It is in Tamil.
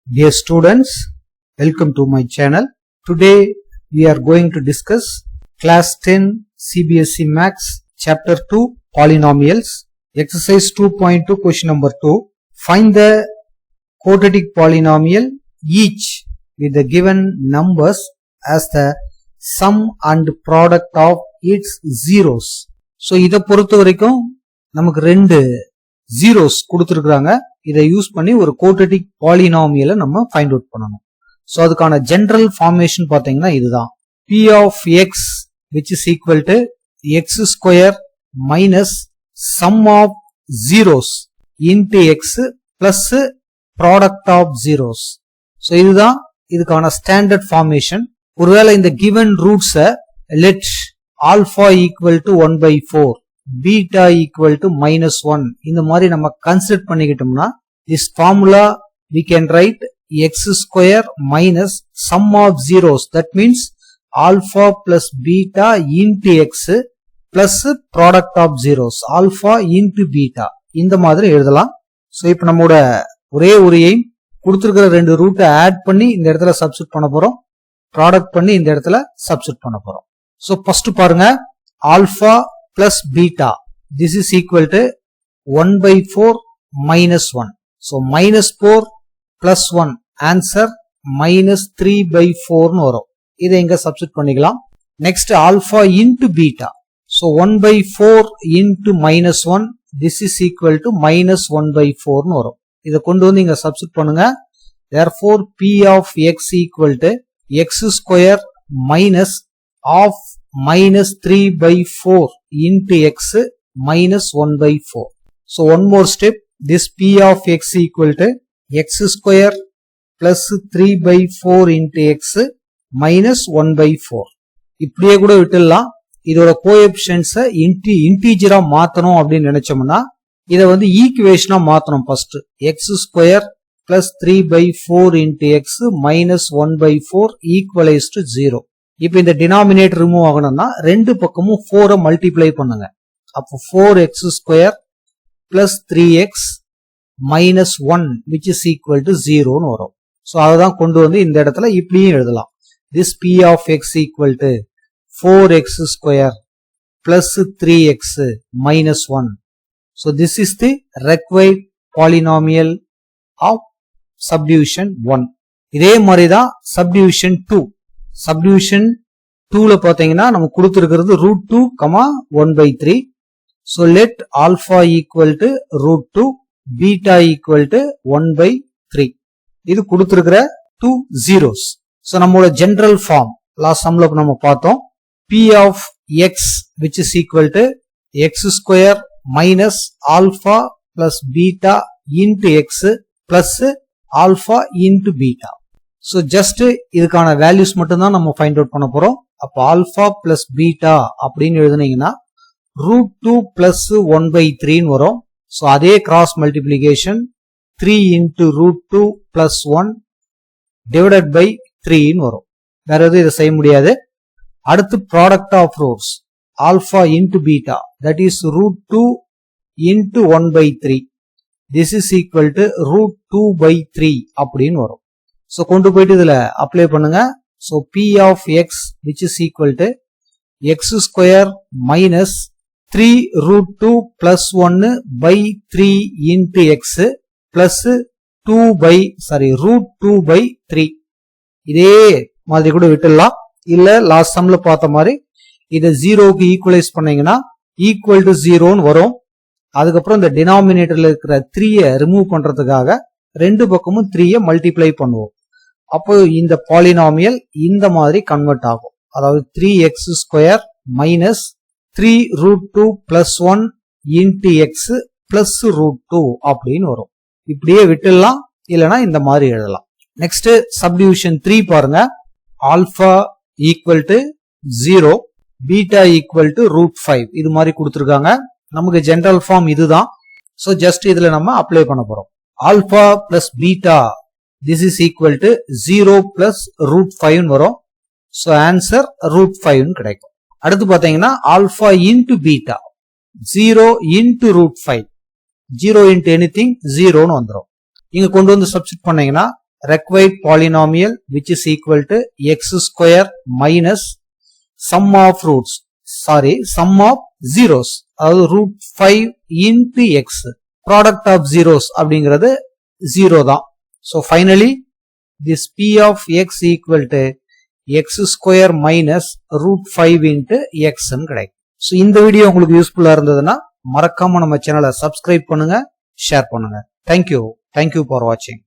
Dear students, welcome to my channel. Today we are going to discuss class 10 CBSE Maths chapter 2 polynomials, exercise 2.2 question number 2. Find the quadratic polynomial each with the given numbers as the sum and product of its zeros. So இத பொறுத்த வரைக்கும் நமக்கு ரெண்டு zeros கொடுத்திருக்காங்க. இதை யூஸ் பண்ணி ஒரு quadratic polynomial நம்ம ஃபைண்ட் அவுட் பண்ணணும். சோ அதுக்கான ஜெனரல் ஃபார்மேஷன் பாத்தீங்கன்னா இதுதான். P of x which is equal to x square minus sum of zeros into x plus product of zeros. So இதுதான் இதுக்கான ஸ்டாண்டர்ட் ஃபார்மேஷன். ஒருவேளை இந்த given roots let alpha equal to 1 by 4 beta equal to minus 1 இந்த மாதிரி நம்ம consider பண்ணிக்கிட்டோம்னா this formula we can write x square minus sum of zeros, that means alpha plus beta into x plus product of zeros alpha into beta இந்த மாதிரி எழுதலாம். சோ இப்போ நம்மோட ஒரே ஒரு எய்ம் கொடுத்திருக்கிற ரெண்டு ரூட்டை ஆட் பண்ணி இந்த இடத்துல சப்ஸ்டிட் பண்ண போறோம், ப்ராடக்ட் பண்ணி இந்த இடத்துல சப்ஸ்டிட் பண்ண போறோம். சோ ஃபர்ஸ்ட் பாருங்க, alpha plus beta this is equal to 1 by 4 minus 1. So minus 4 plus 1 answer minus 3 by 4 னு வரும். இதை இங்க சப்ஸ்டிட் பண்ணிக்கலாம். Next alpha into beta. So 1 by 4 into minus 1 this is equal to minus 1 by 4 னு வரும். இதை கொண்டு வந்து இங்க சப்ஸ்டிட் பண்ணுங்க. Therefore P of x equal to x square minus of minus 3 by 4 into x minus 1 by 4. So one more step, this P of x equal to x square plus 3 by 4 into x minus 1 by 4. இப்படியே கூட விட்டுடலாம். இதோட கோஎஃபிஷியன்ட்ஸை இன்டீஜரா மாத்தணும் அப்படின்னு நினைச்சோம்னா இதை வந்து ஈக்குவேஷனா மாத்தணும். First x square plus 3 by 4 into x minus 1 by 4 equals to 0. இப்ப இந்த டினாமினேட்டர் ரிமூவ் ஆகணும்னா ரெண்டு பக்கமும் 4 மல்டிப்ளை பண்ணுங்க. அப்போ 4x square plus 3x minus 1 which is equal to 0 னு வரும். சோ அததான் கொண்டு வந்து இந்த இடத்துல இப்படியும் எழுதலாம். This P of x equal to 4x square plus 3x minus 1. So this is the required polynomial of subdivision 1. இதே மாதிரி தான் subdivision 2. Subdivision 2ல பாத்தீங்கன்னா நம்ம கொடுத்திருக்கிறது root 2, 1 by 3. So let alpha equal to root 2, beta equal to 1 by 3. இது கொடுத்திருக்கிற 2 zeros. So நம்மளோட ஜெனரல் ஃபார்ம் லாஸ்ட் சம்ல நம்ம பார்த்தோம். P of x which is equal to x square minus alpha plus beta into x plus alpha into beta. So just இதுக்கான வேல்யூஸ் மட்டும் தான் நம்ம ஃபைண்ட் அவுட் பண்ண போறோம். அப்ப ஆல்பா பிளஸ் பீட்டா அப்படின்னு எழுதுனீங்கன்னா root 2 plus 1 by 3 னு வரும். சோ அதே cross multiplication 3 into root 2 plus 1 divided by 3 னு வரும். வேற எதுவும் இதை செய்ய முடியாது. அடுத்து product of roots alpha into beta, that is root 2 into 1 by 3. This is equal to root 2 by 3 அப்படின்னு வரும். சோ கொண்டு போயிட்டு இதுல அப்ளை பண்ணுங்க. So P of x which is equal to x square minus 3 root 2 plus 1 by 3 into x plus root 2 by 3. இதே மாதிரி கூட விட்டுடலாம். இல்ல லாஸ்ட் சம்ல பார்த்த மாதிரி இதை 0க்கு ஈக்குவலைஸ் பண்ணீங்கன்னா equal to 0 னு வரும். அதுக்கப்புறம் இந்த டினாமினேட்டர்ல இருக்கிற 3ய ரிமூவ் பண்றதுக்காக ரெண்டு பக்கமும் 3ய மல்டிப்ளை பண்ணுவோம். அப்போ இந்த பாலினாமியல் இந்த மாதிரி கன்வெர்ட் ஆகும். அதாவது 3x square minus 3 root 2 plus 1 into x plus root 2 அப்படின்னு வரும். இப்படியே விட்டுடலாம், இல்லனா இந்த மாதிரி எழுதலாம். நெக்ஸ்ட் சப்டிவிஷன் 3 பாருங்க. Alpha equal to 0, beta equal to root 5 இது மாதிரி கொடுத்திருக்காங்க. நமக்கு ஜெனரல் ஃபார்ம் இதுதான். சோ ஜஸ்ட் இதுல நம்ம அப்ளை பண்ண போறோம். Alpha plus beta this is equal to 0 plus root 5 னு வரும். சோ ஆன்சர் root 5 னு கிடைக்கும். அடுத்து பாத்தீங்கன்னா alpha into beta 0 into root 5, 0 into anything 0 னு வந்துரும். இங்க கொண்டு வந்து சப்ஸ்டிட் பண்ணீங்கன்னா required polynomial which is equal to x square minus sum of roots, sum of zeros, அதாவது root 5 into x, product of zeros அப்படிங்கிறது 0 தான். So finally this p of x equal to x square minus root 5 into x ன்னு கிடைக்கும். So இந்த வீடியோ உங்களுக்கு யூஸ்ஃபுல்லா இருந்ததுன்னா மறக்காம நம்ம சேனலை சப்ஸ்கிரைப் பண்ணுங்க, ஷேர் பண்ணுங்க. Thank you for watching.